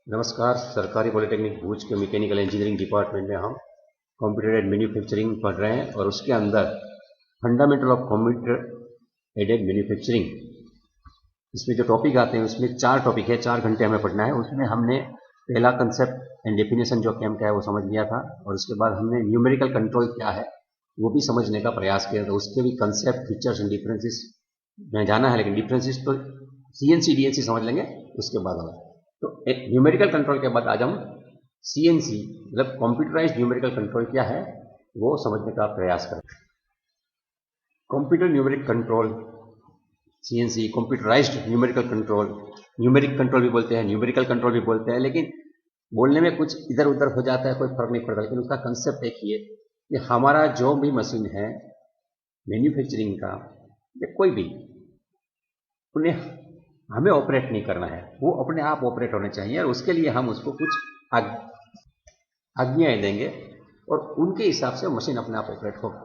नमस्कार। सरकारी पॉलिटेक्निक भूज के मैकेनिकल इंजीनियरिंग डिपार्टमेंट में हम कंप्यूटर एडेड मैन्युफैक्चरिंग पढ़ रहे हैं और उसके अंदर fundamental of computer aided manufacturing, इसमें जो टॉपिक आते हैं उसमें 4 टॉपिक है, 4 घंटे हमें पढ़ना है। उसमें हमने पहला कंसेप्ट एंड डेफिनेशन जो क्या है वो समझ लिया था और उसके बाद हमने न्यूमेरिकल कंट्रोल क्या है वो भी समझने का प्रयास किया था। उसके भी कंसेप्ट, फीचर्स एंड डिफरेंसेस में जाना है, लेकिन डिफरेंसेस तो सीएनसी डीएनसी समझ लेंगे उसके बाद होगा। तो न्यूमेरिकल कंट्रोल के बाद आज हम सीएनसी मतलब कंप्यूटराइज्ड न्यूमेरिकल कंट्रोल क्या है वो समझने का प्रयास करें। Computer numeric control, CNC, computerised numerical control, numeric control भी बोलते हैं, न्यूमेरिकल कंट्रोल भी बोलते हैं, लेकिन बोलने में कुछ इधर उधर हो जाता है, कोई फर्क नहीं पड़ता। लेकिन उसका कंसेप्ट एक ही है कि हमारा जो भी मशीन है मैन्युफैक्चरिंग का या कोई भी, उन्हें हमें ऑपरेट नहीं करना है, वो अपने आप ऑपरेट होने चाहिए और उसके लिए हम उसको कुछ आज्ञाएं देंगे और उनके हिसाब से मशीन अपने आप ऑपरेट होगा।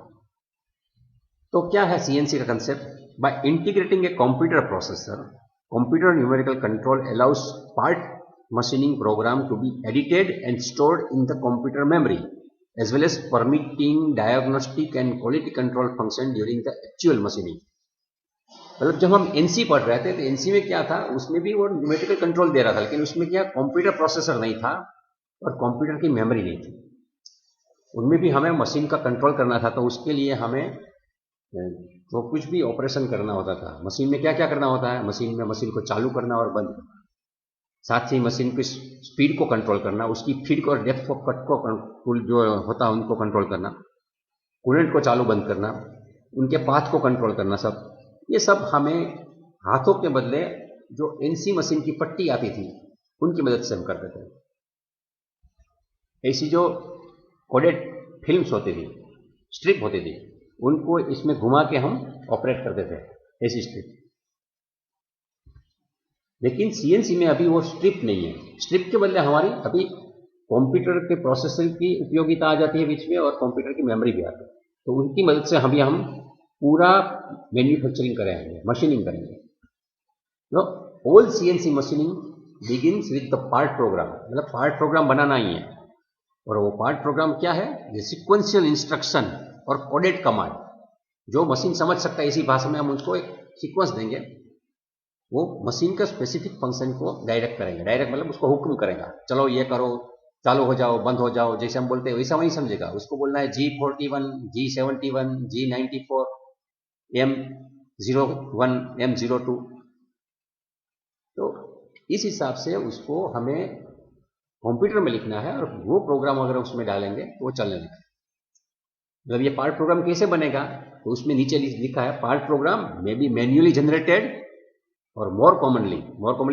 तो क्या है सीएनसी का concept? By integrating a computer processor, computer numerical control allows part machining program to be edited and stored in the computer memory as well as permitting diagnostic and quality control function during the actual machining. मतलब जब हम NC पढ़ रहे थे तो NC में क्या था, उसमें भी वो न्यूमेरिकल कंट्रोल दे रहा था, लेकिन उसमें क्या कंप्यूटर प्रोसेसर नहीं था और कंप्यूटर की मेमोरी नहीं थी। उनमें भी हमें मशीन का कंट्रोल करना था, तो उसके लिए हमें जो कुछ भी ऑपरेशन करना होता था, मशीन में क्या क्या करना होता है, मशीन में मशीन को चालू करना और बंद करना, साथ ही मशीन की स्पीड को कंट्रोल करना, उसकी फीड को और डेप्थ ऑफ कट को जो होता है उनको कंट्रोल करना, कूलेंट को चालू बंद करना, उनके पाथ को कंट्रोल करना, सब ये सब हमें हाथों के बदले जो एनसी मशीन की पट्टी आती थी उनकी मदद से हम करते थे। ऐसी जो कोडेड फिल्म्स होती थी, स्ट्रिप होती थी, उनको इसमें घुमा के हम ऑपरेट करते थे, ऐसी स्ट्रिप। लेकिन सीएनसी में अभी वो स्ट्रिप नहीं है। स्ट्रिप के बदले हमारी अभी कंप्यूटर के प्रोसेसर की उपयोगिता आ जाती है बीच में और कंप्यूटर की मेमोरी भी आती है, तो उनकी मदद से हम पूरा मैन्युफैक्चरिंग करेंगे, मशीनिंग करेंगे। तो all CNC machining begins with the part programme, मतलब पार्ट प्रोग्राम बनाना ही है। और वो पार्ट प्रोग्राम क्या है? ये सीक्वेंशियल इंस्ट्रक्शन और कोडेड कमांड, जो मशीन समझ सकता है इसी भाषा में हम उसको एक सीक्वेंस देंगे, वो मशीन का स्पेसिफिक फंक्शन को डायरेक्ट करेंगे। डायरेक्ट मतलब उसको हुक्म करेगा, चलो ये करो, चालू हो जाओ, बंद हो जाओ, जैसे हम बोलते हैं वैसा वही समझेगा। उसको बोलना है G41, G71, G94, M01, M02, तो इस हिसाब से उसको हमें कंप्यूटर में लिखना है और वो प्रोग्राम अगर उसमें डालेंगे तो वो चलने लगेगा। मतलब ये पार्ट प्रोग्राम कैसे बनेगा, तो उसमें नीचे लिखा है part programme may be manually generated और मोर कॉमनली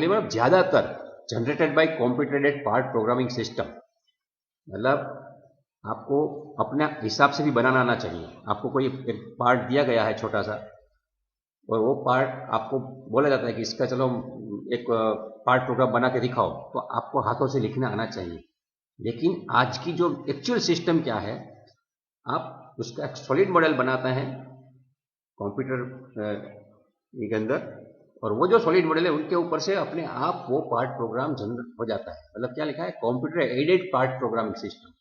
मतलब ज्यादातर generated by computer aided part programming system. मतलब आपको अपने हिसाब से भी बनाना आना चाहिए। आपको कोई एक पार्ट दिया गया है छोटा सा और वो पार्ट आपको बोला जाता है कि इसका चलो एक पार्ट प्रोग्राम बना के दिखाओ, तो आपको हाथों से लिखना आना चाहिए। लेकिन आज की जो एक्चुअल सिस्टम क्या है, आप उसका एक सॉलिड मॉडल बनाते हैं कंप्यूटर के अंदर, और वो जो सॉलिड मॉडल है उनके ऊपर से अपने आप वो पार्ट प्रोग्राम जनरेट हो जाता है। मतलब क्या लिखा है? Computer aided part programming system.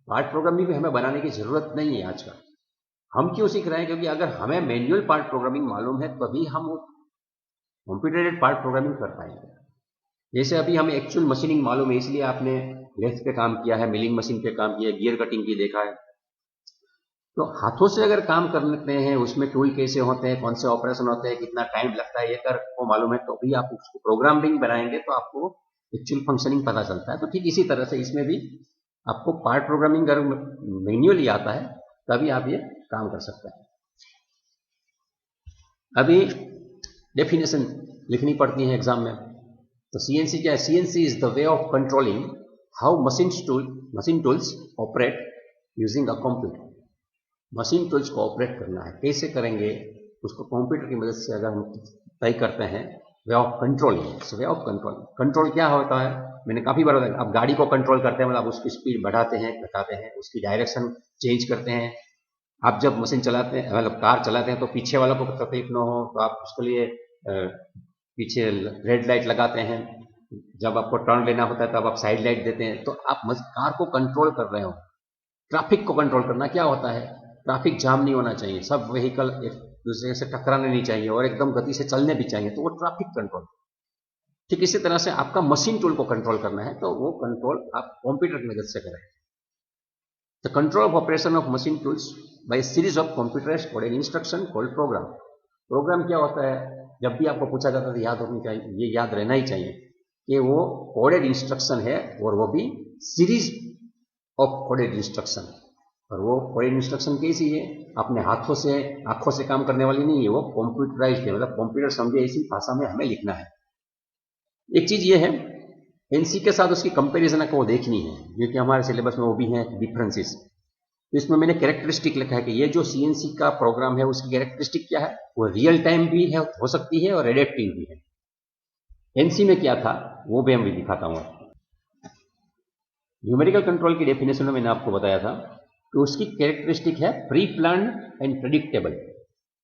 Part programming भी हमें बनाने की जरूरत नहीं है आजकल। हम क्यों सीख रहे हैं? क्योंकि अगर हमें मैनुअल पार्ट प्रोग्रामिंग मालूम है तभी हम वो कंप्यूटर एडेड पार्ट प्रोग्रामिंग कर पाएंगे। जैसे अभी हमें एक्चुअल मशीनिंग मालूम है, इसलिए आपने लेथ पे काम किया है, मिलिंग मशीन पे काम किया है, गियर कटिंग की देखा है। तो हाथों से अगर काम करते हैं, उसमें टूल कैसे होते हैं, कौन से ऑपरेशन होते हैं, कितना टाइम लगता है, ये कर को मालूम है, तो भी आप उसको प्रोग्रामिंग बनाएंगे तो आपको एक्चुअल फंक्शनिंग पता चलता है। तो ठीक इसी तरह से इसमें भी आपको पार्ट प्रोग्रामिंग अगर मैन्युअली आता है तभी आप ये काम कर सकते हैं। अभी डेफिनेशन लिखनी पड़ती है एग्जाम में। तो सीएनसी क्या है? CNC is the way of controlling how machine tools operate using a computer. Machine tools को ऑपरेट करना है, कैसे करेंगे उसको कंप्यूटर की मदद से अगर हम तय करते हैं। Way of controlling, way of controlling. Control क्या होता है? मैंने काफी बार बताया। आप गाड़ी को कंट्रोल करते हैं, मतलब उसकी स्पीड बढ़ाते हैं, घटाते हैं, उसकी डायरेक्शन चेंज करते हैं। आप जब मशीन चलाते हैं, मतलब कार चलाते हैं, तो पीछे वालों को तकलीफ न हो तो आप उसके लिए पीछे रेड लाइट लगाते हैं, जब आपको टर्न लेना होता है तब आप साइड लाइट देते हैं, तो आप कार को कंट्रोल कर रहे हो। ट्रैफिक को कंट्रोल करना क्या होता है, ट्रैफिक जाम नहीं होना चाहिए, सब व्हीकल एक दूसरे से टकराने नहीं चाहिए और एकदम गति से चलने भी चाहिए, तो वो ट्रैफिक कंट्रोल। ठीक इसी तरह से आपका मशीन टूल को कंट्रोल करना है, तो वो कंट्रोल आप कंप्यूटर की मदद से करें। The control of operation of machine tools by series of computerized coded instruction called program. Program क्या होता है, जब भी आपको पूछा जाता है तो याद होनी चाहिए, ये याद रहना ही चाहिए कि वो कोडेड इंस्ट्रक्शन है और वो भी सीरीज ऑफ कोडेड इंस्ट्रक्शन। और वो कोडेड इंस्ट्रक्शन कैसी है, अपने हाथों से आंखों से काम करने वाली नहीं है, वो कंप्यूटराइज्ड है, मतलब कंप्यूटर समझे ऐसी भाषा में हमें लिखना है। एक चीज ये है, एनसी के साथ उसकी कंपैरिजन को देखनी है, क्योंकि हमारे सिलेबस में वो भी है डिफरेंसेस। तो इसमें मैंने कैरेक्टरिस्टिक लिखा है कि ये जो सीएनसी का प्रोग्राम है उसकी कैरेक्टरिस्टिक क्या है, वो रियल टाइम भी है, हो सकती है और एडेप्टिव भी है। एनसी में क्या था वो भी मैं दिखाता हूं आपको। न्यूमेरिकल कंट्रोल की डेफिनेशन में मैंने आपको बताया था कि उसकी कैरेक्टरिस्टिक है प्री प्लान एंड प्रेडिक्टेबल।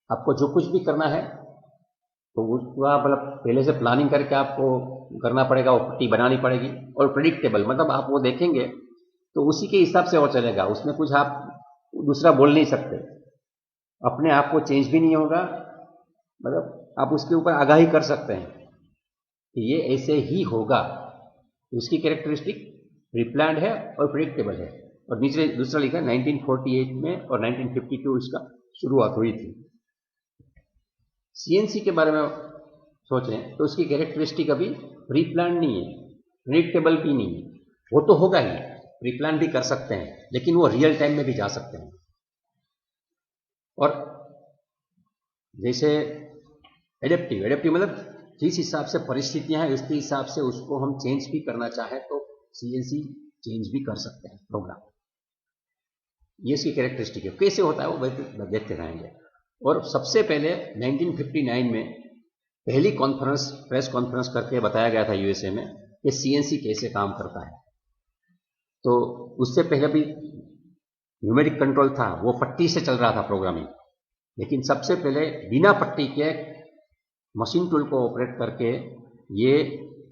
आपको जो कुछ भी करना है तो उसका मतलब पहले से प्लानिंग करके आपको करना पड़ेगा, वो पट्टी बनानी पड़ेगी। और प्रेडिक्टेबल मतलब आप वो देखेंगे तो उसी के हिसाब से वो चलेगा, उसमें कुछ आप दूसरा बोल नहीं सकते, अपने आप को चेंज भी नहीं होगा, मतलब आप उसके ऊपर आगाही कर सकते हैं कि ये ऐसे ही होगा। उसकी कैरेक्टरिस्टिक प्रीप्लान्ड है और प्रेडिक्टेबल है। और नीचे दूसरा लिखा 1948 में और 1952 इसका शुरुआत हुई थी। सीएनसी के बारे में सोचें तो उसकी कैरेक्टरिस्टिक अभी प्रीप्लान नहीं है, प्रेडिक्टेबल भी नहीं है, वो तो होगा ही, प्रीप्लान भी कर सकते हैं लेकिन वो रियल टाइम में भी जा सकते हैं। और जैसे एडेप्टिव मतलब जिस हिसाब से परिस्थितियां हैं उसके हिसाब से उसको हम चेंज भी करना चाहें तो सीएनसी चेंज भी कर सकते हैं प्रोग्राम। ये इसकी कैरेक्टरिस्टिक है। कैसे होता है वो देखते रहेंगे। और सबसे पहले 1959 में पहली प्रेस कॉन्फ्रेंस करके बताया गया था यूएसए में कि सीएनसी कैसे काम करता है। तो उससे पहले भी न्यूमेरिक कंट्रोल था, वो पट्टी से चल रहा था प्रोग्रामिंग, लेकिन सबसे पहले बिना पट्टी के मशीन टूल को ऑपरेट करके ये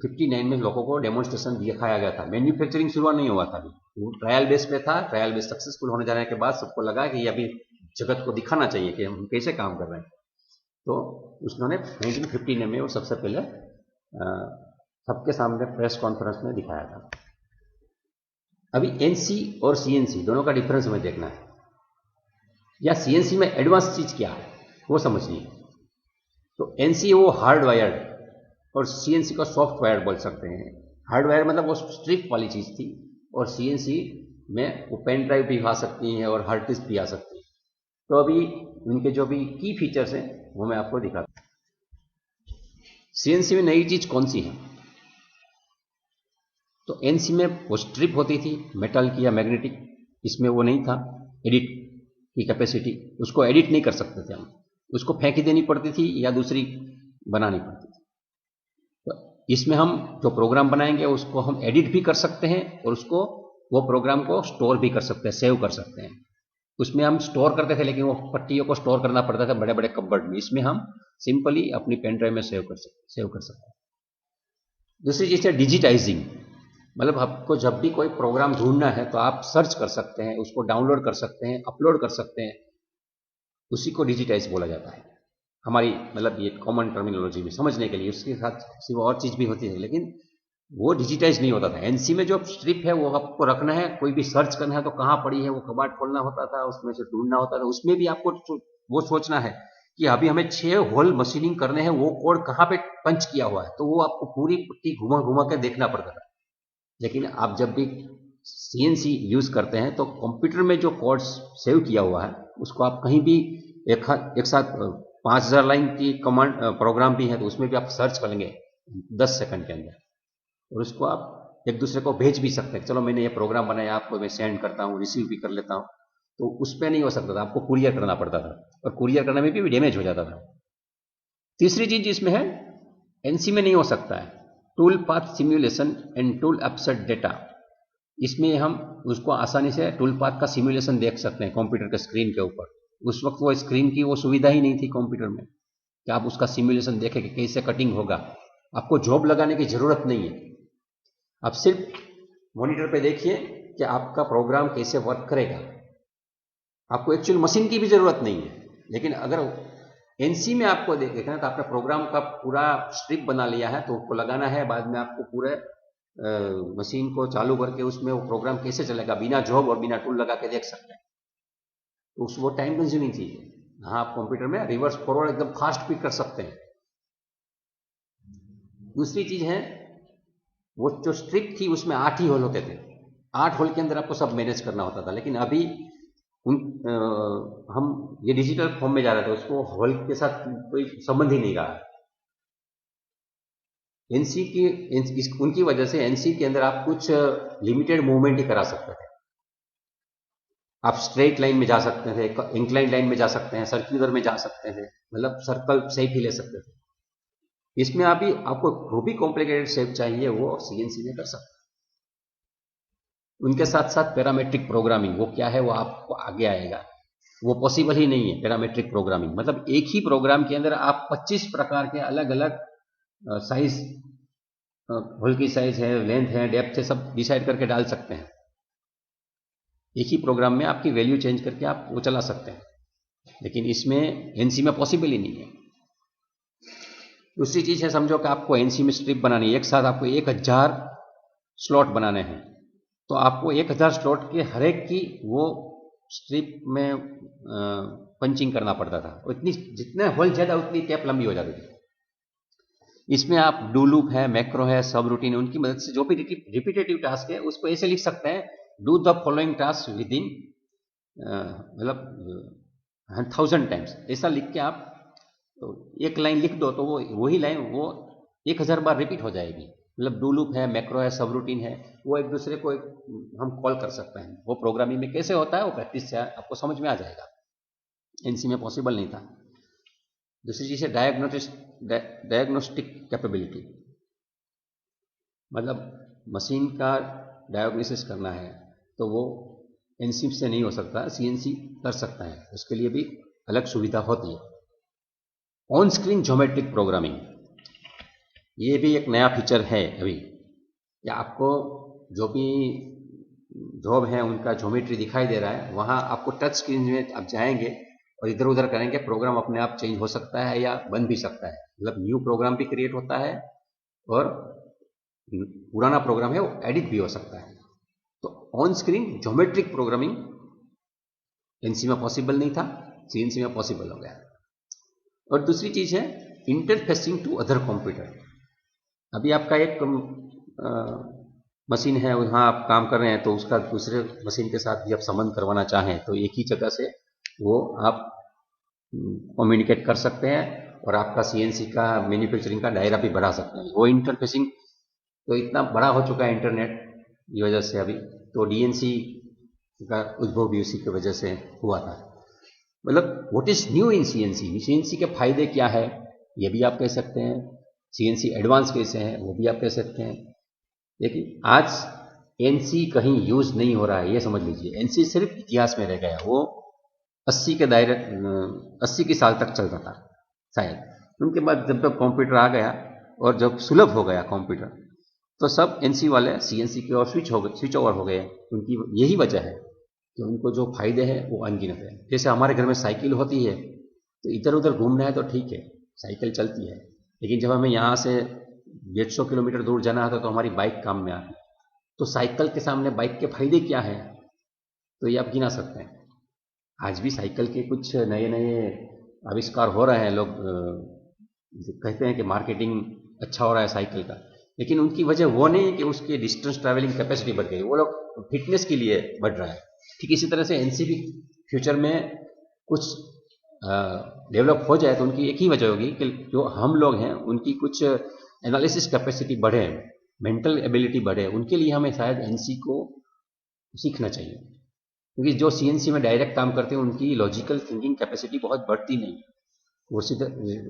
59 में लोगों को डेमोन्स्ट्रेशन दिखाया गया था। मैन्युफैक्चरिंग शुरू नहीं हुआ था, वो ट्रायल बेस पे था। ट्रायल बेस सक्सेसफुल होने जाने के बाद सबको लगा कि ये अभी जगत को दिखाना चाहिए कि हम कैसे काम कर रहे हैं। तो उसने 1959 में वो सबसे पहले सबके सामने प्रेस कॉन्फ्रेंस में दिखाया था। अभी एनसी और सीएनसी दोनों का डिफरेंस हमें देखना है, या सीएनसी में एडवांस चीज क्या है वो समझनी है। तो एनसी वो हार्डवायर्ड और सीएनसी को सॉफ्टवायर बोल सकते हैं। हार्डवायर मतलब वो स्ट्रिप वाली चीज थी, और सीएनसी में वो पेन ड्राइव भी आ सकती है और हार्ड डिस्क भी आ सकती है। तो अभी उनके जो भी की फीचर्स हैं वो मैं आपको दिखाता हूं। सीएनसी में नई चीज कौन सी है, तो एनसी में वो स्ट्रिप होती थी मेटल की या मैग्नेटिक, इसमें वो नहीं था एडिट की कैपेसिटी, उसको एडिट नहीं कर सकते थे हम, उसको फेंक ही देनी पड़ती थी या दूसरी बनानी पड़ती थी। तो इसमें हम जो प्रोग्राम बनाएंगे उसको हम एडिट भी कर सकते हैं और उसको वो प्रोग्राम को स्टोर भी कर सकते हैं, सेव कर सकते हैं। उसमें हम स्टोर करते थे लेकिन वो पट्टियों को स्टोर करना पड़ता था बड़े बड़े कपबोर्ड में, इसमें हम सिंपली अपनी पेन ड्राइव में सेव कर सकते हैं। दूसरी चीज है डिजिटाइजिंग, मतलब आपको जब भी कोई प्रोग्राम ढूंढना है तो आप सर्च कर सकते हैं, उसको डाउनलोड कर सकते हैं, अपलोड कर सकते हैं, उसी को डिजिटाइज बोला जाता है हमारी मतलब ये कॉमन टर्मिनोलॉजी में समझने के लिए। उसके साथ सिर्फ और चीज भी होती है लेकिन वो डिजिटाइज नहीं होता था। एनसी में जो स्ट्रिप है वो आपको रखना है, कोई भी सर्च करना है तो कहाँ पड़ी है वो कबाड़ खोलना होता था, उसमें से ढूंढना होता था। उसमें भी आपको वो सोचना है कि अभी हमें 6 होल मशीनिंग करने हैं, वो कोड कहाँ पे पंच किया हुआ है, तो वो आपको पूरी पट्टी घुमा घुमा के देखना पड़ता था। लेकिन आप जब भी सीएनसी यूज करते हैं तो कंप्यूटर में जो कोड सेव किया हुआ है उसको आप कहीं भी एक साथ 5000 लाइन की कमांड प्रोग्राम भी है तो उसमें भी आप सर्च कर लेंगे 10 सेकंड के अंदर, और उसको आप एक दूसरे को भेज भी सकते हैं। चलो मैंने ये प्रोग्राम बनाया, आपको मैं सेंड करता हूँ, रिसीव भी कर लेता हूँ। तो उस पर नहीं हो सकता था, आपको कुरियर करना पड़ता था और कुरियर करने में भी डैमेज हो जाता था। तीसरी चीज इसमें है एनसी में नहीं हो सकता है tool path simulation and tool upset data. इसमें हम उसको आसानी से टूल पाथ का सिम्युलेशन देख सकते हैं कंप्यूटर के स्क्रीन के ऊपर। उस वक्त वो स्क्रीन की वो सुविधा ही नहीं थी कंप्यूटर में कि आप उसका सिम्युलेशन देखें कि कैसे कटिंग होगा, आपको जॉब लगाने की जरूरत नहीं है। आप सिर्फ मॉनिटर पे देखिए कि आपका प्रोग्राम कैसे वर्क करेगा। आपको एक्चुअल मशीन की भी जरूरत नहीं है। लेकिन अगर एनसी में आपको देखना है तो आपने प्रोग्राम का पूरा स्ट्रिप बना लिया है, तो उसको लगाना है, बाद में आपको पूरे मशीन को चालू करके उसमें वो प्रोग्राम कैसे चलेगा बिना जॉब और बिना टूल लगा के देख सकते हैं। तो उस वो टाइम कंज्यूमिंग चीज है। हाँ, आप कंप्यूटर में रिवर्स फॉरवर्ड एकदम फास्ट भी कर सकते हैं। दूसरी चीज है, वो जो स्ट्रिप थी उसमें 8 ही होल होते थे। 8 होल के अंदर आपको सब मैनेज करना होता था। लेकिन अभी हम ये डिजिटल फॉर्म में जा रहे थे, उसको हॉल के साथ कोई संबंध ही नहीं रहा। एनसी की उनकी वजह से एनसी के अंदर आप कुछ लिमिटेड मूवमेंट ही करा सकते थे। आप स्ट्रेट लाइन में जा सकते थे, इंक्लाइन लाइन में जा सकते हैं, सर्कुलर में जा सकते थे, मतलब सर्कल शेप ही ले सकते थे। इसमें अभी आपको जो भी कॉम्प्लिकेटेड शेप चाहिए वो सीएनसी में कर सकते हैं। उनके साथ साथ पैरामेट्रिक प्रोग्रामिंग, वो क्या है वो आपको आगे आएगा। वो पॉसिबल ही नहीं है पैरामेट्रिक प्रोग्रामिंग। मतलब एक ही प्रोग्राम के अंदर आप 25 प्रकार के अलग अलग साइज, होल की साइज है, लेंथ है, डेप्थ है, सब डिसाइड करके डाल सकते हैं। एक ही प्रोग्राम में आपकी वैल्यू चेंज करके आप वो चला सकते हैं। लेकिन इसमें एनसी में पॉसिबल ही नहीं है। दूसरी चीज है, समझो कि आपको एनसी में स्ट्रिप बनानी है, एक साथ आपको 1000 स्लॉट बनाने हैं, तो आपको 1000 स्लॉट के हर एक की वो स्ट्रिप में पंचिंग करना पड़ता था। इतनी जितने होल ज्यादा उतनी टैप लंबी हो जाती थी। इसमें आप डू लूप है, मैक्रो है, सब रूटीन है, उनकी मदद से जो भी रिपीटेटिव टास्क है उसको ऐसे लिख सकते हैं, do the following task with in मतलब 1000 टाइम्स, ऐसा लिख के आप तो एक लाइन लिख दो तो वो वही लाइन वो 1000 बार रिपीट हो जाएगी। मतलब डू लूप है, मैक्रो है, सब रूटीन है, वो एक दूसरे को हम कॉल कर सकते हैं। वो प्रोग्रामिंग में कैसे होता है वो प्रैक्टिस से आपको समझ में आ जाएगा। एनसी में पॉसिबल नहीं था। दूसरी चीज है डायग्नोस्टिक कैपेबिलिटी, मतलब मशीन का डायग्नोसिस करना है तो वो एनसी से नहीं हो सकता, सीएनसी कर सकता है, उसके लिए भी अलग सुविधा होती है। ऑन स्क्रीन ज्योमेट्रिक प्रोग्रामिंग, ये भी एक नया फीचर है अभी, कि आपको जो भी जॉब है उनका ज्योमेट्री दिखाई दे रहा है, वहां आपको टच स्क्रीन में आप जाएंगे और इधर उधर करेंगे, प्रोग्राम अपने आप चेंज हो सकता है या बन भी सकता है। मतलब न्यू प्रोग्राम भी क्रिएट होता है और पुराना प्रोग्राम है वो एडिट भी हो सकता है। तो on screen geometric programming NC में पॉसिबल नहीं था, सीएनसी में पॉसिबल हो गया। और दूसरी चीज है इंटरफेसिंग टू अदर कंप्यूटर। अभी आपका एक मशीन है, वहां आप काम कर रहे हैं, तो उसका दूसरे मशीन के साथ भी आप संबंध करवाना चाहें तो एक ही जगह से वो आप कम्युनिकेट कर सकते हैं और आपका सीएनसी का मैन्युफैक्चरिंग का दायरा भी बढ़ा सकते हैं। वो इंटरफेसिंग तो इतना बड़ा हो चुका है इंटरनेट की वजह से अभी, तो डीएनसी का उद्भव भी उसी की वजह से हुआ था। मतलब what is new in CNC, CNC के फायदे क्या है ये भी आप कह सकते हैं, सीएनसी एडवांस कैसे है वो भी आप कह सकते हैं। लेकिन आज एनसी कहीं यूज नहीं हो रहा है, ये समझ लीजिए। एनसी सिर्फ इतिहास में रह गया। वो 80 के दायरे 80 के साल तक चलता था शायद। उनके बाद जब तक कंप्यूटर आ गया और जब सुलभ हो गया कंप्यूटर, तो सब एनसी वाले सीएनसी की ओर स्विच ओवर हो गए। उनकी यही वजह है कि उनको जो फायदे हैं वो अनगिनत है। जैसे हमारे घर में साइकिल होती है, तो इधर उधर घूमना है तो ठीक है, साइकिल चलती है, लेकिन जब हमें यहाँ से 150 किलोमीटर दूर जाना होता तो हमारी बाइक काम में आती है। तो साइकिल के सामने बाइक के फायदे क्या है, तो ये आप गिना सकते हैं। आज भी साइकिल के कुछ नए नए आविष्कार हो रहे हैं। लोग कहते हैं कि मार्केटिंग अच्छा हो रहा है साइकिल का, लेकिन उनकी वजह वो नहीं है कि उसकी डिस्टेंस ट्रैवलिंग कैपेसिटी बढ़ गई, वो लोग फिटनेस के लिए बढ़ रहा है। ठीक इसी तरह से एनसी भी फ्यूचर में कुछ डेवलप हो जाए तो उनकी एक ही वजह होगी कि जो हम लोग हैं उनकी कुछ एनालिसिस कैपेसिटी बढ़े, मेंटल एबिलिटी बढ़े। उनके लिए हमें शायद एनसी को सीखना चाहिए, क्योंकि जो सीएनसी में डायरेक्ट काम करते हैं उनकी लॉजिकल थिंकिंग कैपेसिटी बहुत बढ़ती नहीं। वो सीधे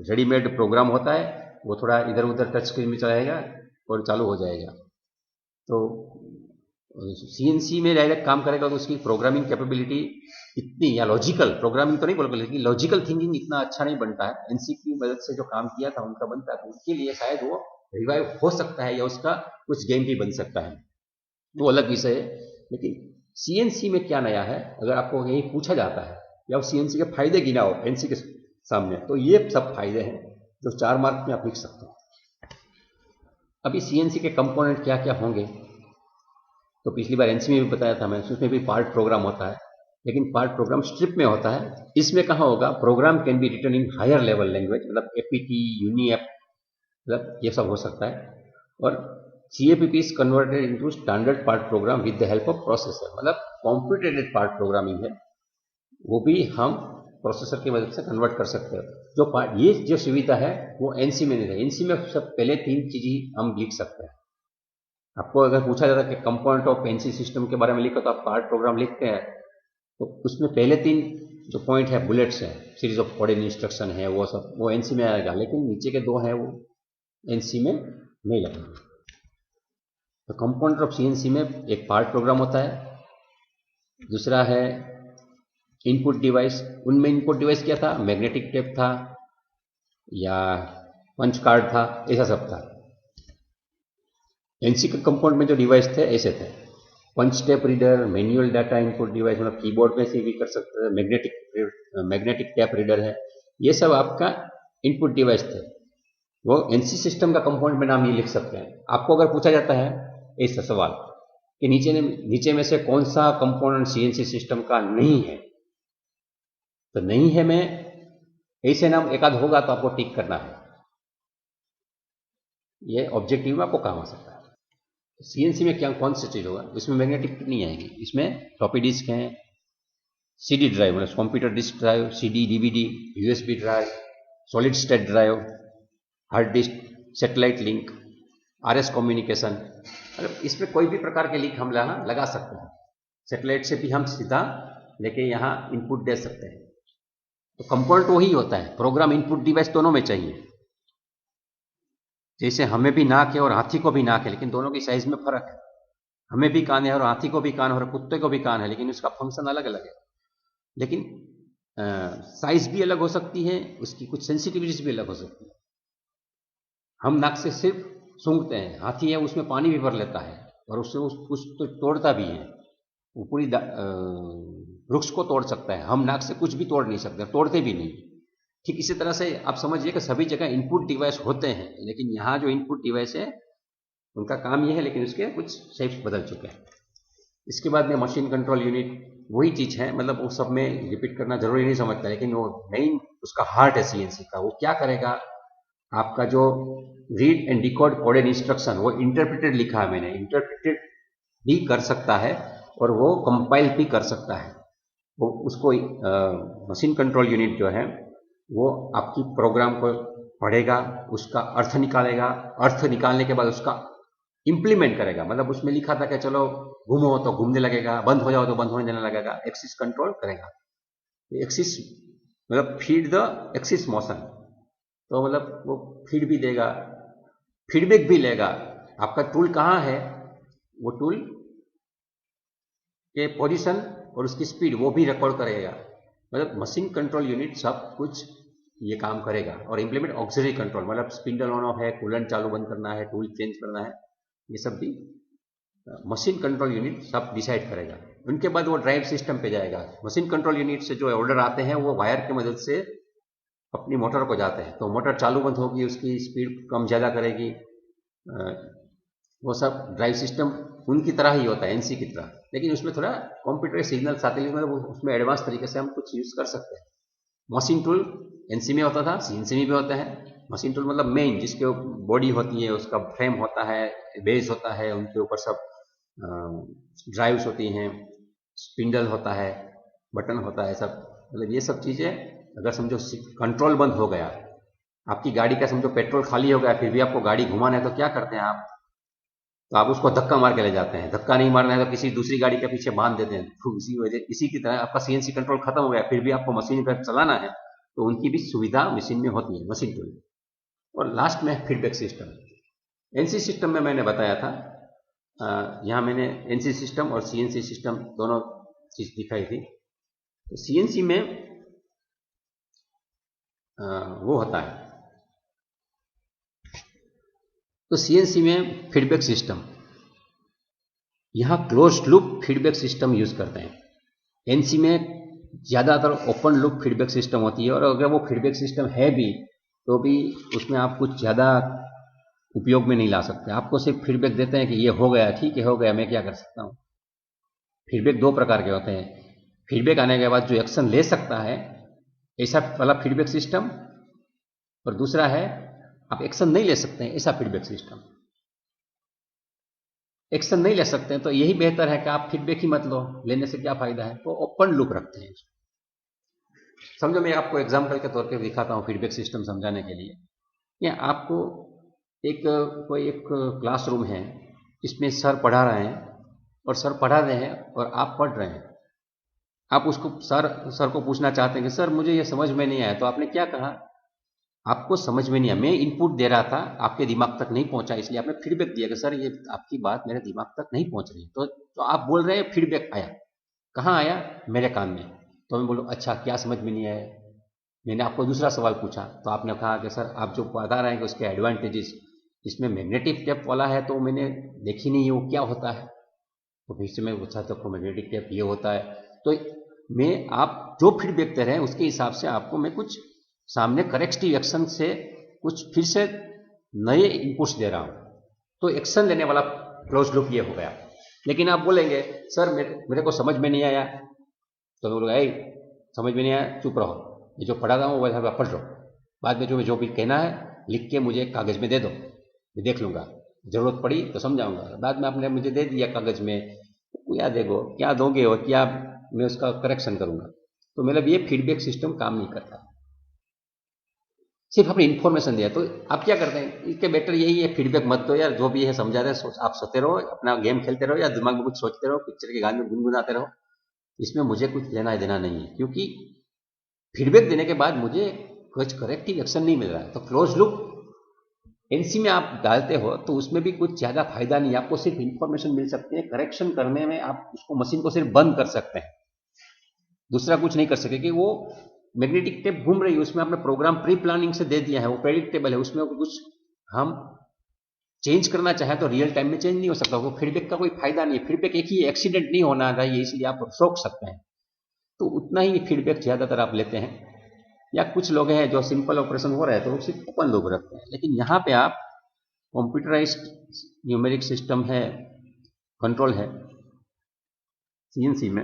रेडीमेड प्रोग्राम होता है, वो थोड़ा इधर उधर टच स्क्रीन में चलाएगा और चालू हो जाएगा। तो सीएनसी में डायरेक्ट काम करेगा तो उसकी प्रोग्रामिंग कैपेबिलिटी इतनी, या लॉजिकल प्रोग्रामिंग तो नहीं बोल, लेकिन लॉजिकल थिंकिंग इतना अच्छा नहीं बनता है। एनसी की मदद से जो काम किया था उनका बनता है, तो उनके लिए शायद वो रिवाइव हो सकता है या उसका कुछ गेम भी बन सकता है, वो अलग विषय है। लेकिन सीएनसी में क्या नया है, अगर आपको यही पूछा जाता है या सीएनसी के फायदे गिनाओ एनसी के सामने, तो ये सब फायदे हैं जो 4 मार्क में आप लिख सकते हो। अभी सीएनसी के कंपोनेंट क्या क्या होंगे, तो पिछली बार एनसी में भी बताया था मैं, उसमें भी पार्ट प्रोग्राम होता है, लेकिन पार्ट प्रोग्राम स्ट्रिप में होता है। इसमें कहाँ होगा, program can be written in higher level language, मतलब एपीटी, यूनिएप, मतलब ये सब हो सकता है। और CAPP is converted into standard part program with the help of processor, मतलब कंप्यूटेड पार्ट प्रोग्रामिंग है, वो भी हम प्रोसेसर की मदद से कन्वर्ट कर सकते हैं। जो पार्ट, ये जो सुविधा है वो एनसी में नहीं है। एनसी में सब पहले 3 चीज ही हम लिख सकते हैं। आपको अगर पूछा जाता है कि कंपोनेंट ऑफ एनसी सिस्टम के बारे में लिखो, तो आप पार्ट प्रोग्राम लिखते हैं, तो उसमें पहले 3 जो पॉइंट है, बुलेट्स हैं, सीरीज ऑफ कोडेड इंस्ट्रक्शन है, वो सब वो एनसी में आएगा, लेकिन नीचे के 2 हैं वो एनसी में नहीं लगेंगे। तो कंपोनेंट ऑफ सीएनसी में एक पार्ट प्रोग्राम होता है, दूसरा है इनपुट डिवाइस। उनमें इनपुट डिवाइस क्या था, मैग्नेटिक टेप था या पंच कार्ड था, ऐसा सब था। एनसी के कंपोनेंट में जो डिवाइस थे ऐसे थे, punch tape reader, manual data input device, मतलब कीबोर्ड में से भी कर सकते हैं, मैग्नेटिक टेप रीडर है, ये सब आपका इनपुट डिवाइस थे। वो एनसी सिस्टम का कंपोनेंट में नाम ये लिख सकते हैं। आपको अगर पूछा जाता है ऐसा सवाल कि नीचे में से कौन सा कंपोनेंट सीएनसी सिस्टम का नहीं है, तो नहीं है में ऐसे नाम एकाध होगा तो आपको टिक करना है, ये ऑब्जेक्टिव में आपको काम आ सकता है। सीएनसी में क्या कौन सी चीज होगा, इसमें मैग्नेटिक नहीं आएगी, इसमें फ्लॉपी डिस्क है, सीडी ड्राइव मतलब computer disk drive, CD, DVD, USB drive, solid state drive, hard disk, satellite link, RS communication, मतलब इसमें कोई भी प्रकार के लिंक हम लगा सकते हैं। सैटेलाइट से भी हम सीधा लेके यहाँ इनपुट दे सकते हैं। तो कंपोनेंट वही होता है, प्रोग्राम इनपुट डिवाइस दोनों में चाहिए। जैसे हमें भी नाक है और हाथी को भी नाक है, लेकिन दोनों की साइज में फर्क है। हमें भी कान है और हाथी को भी कान है और कुत्ते को भी कान है, लेकिन उसका फंक्शन अलग अलग है। लेकिन साइज भी अलग हो सकती है, उसकी कुछ सेंसिटिविटीज भी अलग हो सकती है। हम नाक से सिर्फ सूंघते हैं, हाथी है उसमें पानी भी भर लेता है और उससे कुछ तो तोड़ता भी है, वो पूरी वृक्ष को तोड़ सकता है। हम नाक से कुछ भी तोड़ नहीं सकते, तोड़ते भी नहीं। ठीक इसी तरह से आप समझिए कि सभी जगह इनपुट डिवाइस होते हैं, लेकिन यहाँ जो इनपुट डिवाइस है उनका काम ये है, लेकिन उसके कुछ शेप्स बदल चुके हैं। इसके बाद में मशीन कंट्रोल यूनिट, वही चीज है, मतलब वो सब में रिपीट करना जरूरी नहीं समझता, लेकिन वो मेन उसका हार्ट है सीएनसी का। वो क्या करेगा, आपका जो read and decode coded instruction, वो इंटरप्रेटेड लिखा है मैंने, इंटरप्रेटेड भी कर सकता है और वो कंपाइल भी कर सकता है। वो उसको मशीन कंट्रोल यूनिट जो है वो आपकी प्रोग्राम को पढ़ेगा, उसका अर्थ निकालेगा, अर्थ निकालने के बाद उसका इंप्लीमेंट करेगा। मतलब उसमें लिखा था कि चलो घूमो तो घूमने लगेगा, बंद हो जाओ तो बंद होने देने लगेगा, एक्सिस कंट्रोल करेगा। एक्सिस मतलब फीड द एक्सिस मोशन, तो मतलब वो फीड भी देगा, फीडबैक भी लेगा। आपका टूल कहाँ है, वो टूल के पोजीशन और उसकी स्पीड वो भी रिकॉर्ड करेगा। मतलब मशीन कंट्रोल यूनिट सब कुछ ये काम करेगा। और इंप्लीमेंट ऑक्सिलरी कंट्रोल, मतलब स्पिंडल ऑन ऑफ है, कूलेंट चालू बंद करना है, टूल चेंज करना है, ये सब भी मशीन कंट्रोल यूनिट सब डिसाइड करेगा। उनके बाद वो ड्राइव सिस्टम पे जाएगा। मशीन कंट्रोल यूनिट से जो ऑर्डर आते हैं वो वायर की मदद से अपनी मोटर को जाते हैं, तो मोटर चालू बंद होगी, उसकी स्पीड कम ज़्यादा करेगी, वो सब ड्राइव सिस्टम उनकी तरह ही होता है, एनसी की तरह, लेकिन उसमें थोड़ा कंप्यूटर सिग्नल्स आते हैं, मतलब उसमें एडवांस तरीके से हम कुछ यूज़ कर सकते हैं। मशीन टूल एनसी में होता था, सीएनसी में भी होता है। मशीन टूल मतलब मेन जिसके बॉडी होती है, उसका फ्रेम होता है, बेस होता है, उनके ऊपर सब ड्राइव्स होती हैं, स्पिंडल होता है, बटन होता है, सब मतलब ये सब चीज़ें। अगर समझो कंट्रोल बंद हो गया, आपकी गाड़ी का समझो पेट्रोल खाली हो गया, फिर भी आपको गाड़ी घुमाना है, तो क्या करते हैं आप, तो आप उसको धक्का मार के ले जाते हैं। धक्का नहीं मारना है तो किसी दूसरी गाड़ी के पीछे बांध देते हैं। तो इसी की तरह आपका सीएनसी कंट्रोल खत्म हो गया, फिर भी आपको मशीन पर चलाना है, तो उनकी भी सुविधा मशीन में होती है, मशीन टूल। और लास्ट में फीडबैक सिस्टम। एनसी सिस्टम में मैंने बताया था, यहाँ मैंने एनसी सिस्टम और सीएनसी सिस्टम दोनों चीज दिखाई थी। तो सीएनसी में वो होता है तो सीएनसी में फीडबैक सिस्टम, यहां close loop feedback system use करते हैं। एनसी में ज़्यादातर ओपन लूप फीडबैक सिस्टम होती है, और अगर वो फीडबैक सिस्टम है भी तो भी उसमें आप कुछ ज़्यादा उपयोग में नहीं ला सकते। आपको सिर्फ फीडबैक देते हैं कि ये हो गया, ठीक है हो गया, मैं क्या कर सकता हूँ। फीडबैक दो प्रकार के होते हैं, फीडबैक आने के बाद जो एक्शन ले सकता है ऐसा वाला फीडबैक सिस्टम, और दूसरा है आप एक्शन नहीं ले सकते हैं ऐसा फीडबैक सिस्टम। एक्शन नहीं ले सकते हैं तो यही बेहतर है कि आप फीडबैक ही मत लो, लेने से क्या फायदा है, तो ओपन लूप रखते हैं। समझो मैं आपको एग्जाम्पल के तौर पे दिखाता हूँ फीडबैक सिस्टम समझाने के लिए। या आपको कोई एक क्लासरूम है, इसमें सर पढ़ा रहे हैं और सर पढ़ा रहे हैं और आप पढ़ रहे हैं। आप उसको सर को पूछना चाहते हैं कि सर मुझे ये समझ में नहीं आया, तो आपने क्या कहा, आपको समझ में नहीं आया, मैं इनपुट दे रहा था आपके दिमाग तक नहीं पहुंचा, इसलिए आपने फीडबैक दिया कि सर ये आपकी बात मेरे दिमाग तक नहीं पहुंच रही। तो आप बोल रहे हैं फीडबैक आया, कहाँ आया, मेरे कान में। तो मैं बोलूँ अच्छा क्या समझ में नहीं आया, मैंने आपको दूसरा सवाल पूछा तो आपने कहा कि सर आप जो बता रहे हैं कि उसके एडवांटेजेस, इसमें मैग्नेटिक टेप वाला है तो मैंने देखी नहीं है वो क्या होता है। तो फिर से मैं पूछा तो मैग्नेटिक टेप ये होता है। तो मैं आप जो फीडबैक दे रहे हैं उसके हिसाब से आपको मैं कुछ सामने करेक्टिव एक्शन से कुछ फिर से नए इनपुट्स दे रहा हूं, तो एक्शन लेने वाला क्लोज लूप ये हो गया। लेकिन आप बोलेंगे सर मेरे को समझ में नहीं आया, तो मैं बोलूँगा समझ में नहीं आया चुप रहो, ये जो पढ़ा था वो वैसा पढ़ लो, बाद में जो भी कहना है लिख के मुझे कागज में दे दो, मैं देख लूंगा, जरूरत पड़ी तो समझाऊंगा। बाद में आपने मुझे दे दिया कागज में, क्या देगो, क्या दोगे और क्या मैं उसका करेक्शन करूंगा। तो मतलब ये फीडबैक सिस्टम काम नहीं करता, सिर्फ अपनी इन्फॉर्मेशन दिया। तो आप क्या करते हैं, इसके बेटर यही है फीडबैक मत दो यार, जो भी है समझा रहे आप सोते रहो, अपना गेम खेलते रहो या दिमाग में कुछ सोचते रहो, पिक्चर के गाने गुनगुनाते रहो, इसमें मुझे कुछ लेना देना नहीं है, क्योंकि फीडबैक देने के बाद मुझे कुछ करेक्टिव एक्शन नहीं मिल रहा है। तो क्लोज लूप एनसी में आप डालते हो तो उसमें भी कुछ ज़्यादा फायदा नहीं, आपको सिर्फ इंफॉर्मेशन मिल सकती है, करेक्शन करने में आप उसको मशीन को सिर्फ बंद कर सकते हैं, दूसरा कुछ नहीं कर सके। कि वो मैग्नेटिक टेप घूम रही है, उसमें आपने प्रोग्राम प्री प्लानिंग से दे दिया है, वो प्रेडिक्टेबल है, उसमें कुछ हम चेंज करना चाहे तो रियल टाइम में चेंज नहीं हो सकता। वो फीडबैक का कोई फायदा नहीं है, फीडबैक एक ही एक्सीडेंट नहीं होना चाहिए, इसलिए आप रोक सकते हैं। तो उतना ही फीडबैक ज़्यादातर आप लेते हैं। या कुछ लोग हैं जो सिंपल ऑपरेशन हो रहा है तो वो सिर्फ ओपन लूप रखते हैं, लेकिन यहाँ पे आप कंप्यूटराइज्ड न्यूमेरिक सिस्टम है, कंट्रोल है सीएनसी में,